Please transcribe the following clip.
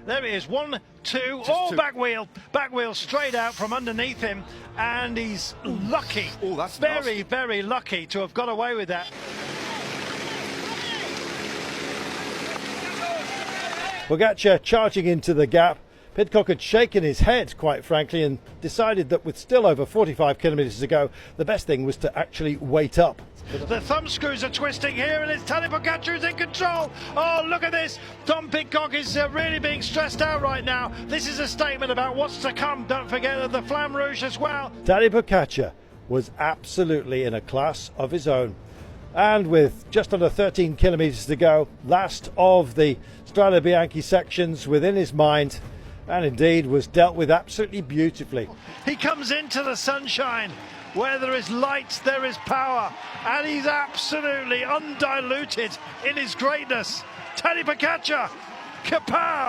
There he is, 1, 2, Just back wheel straight out from underneath him, and he's lucky, that's very, nasty. very lucky to have got away with that. Pogacar charging into the gap. Pidcock had shaken his head, quite frankly, and decided that with still over 45 kilometres to go, the best thing was to actually wait up. The thumb screws are twisting here, and it's Tadej Pogacar who's in control. Oh, look at this. Tom Pidcock is really being stressed out right now. This is a statement about what's to come. Don't forget the Flamme Rouge as well. Tadej Pogacar was absolutely in a class of his own. And with just under 13 kilometres to go, last of the Strade Bianche sections within his mind, and indeed was dealt with absolutely beautifully. He comes into the sunshine. Where there is light, there is power, and he's absolutely undiluted in his greatness. Tadej Pogacar, kapow!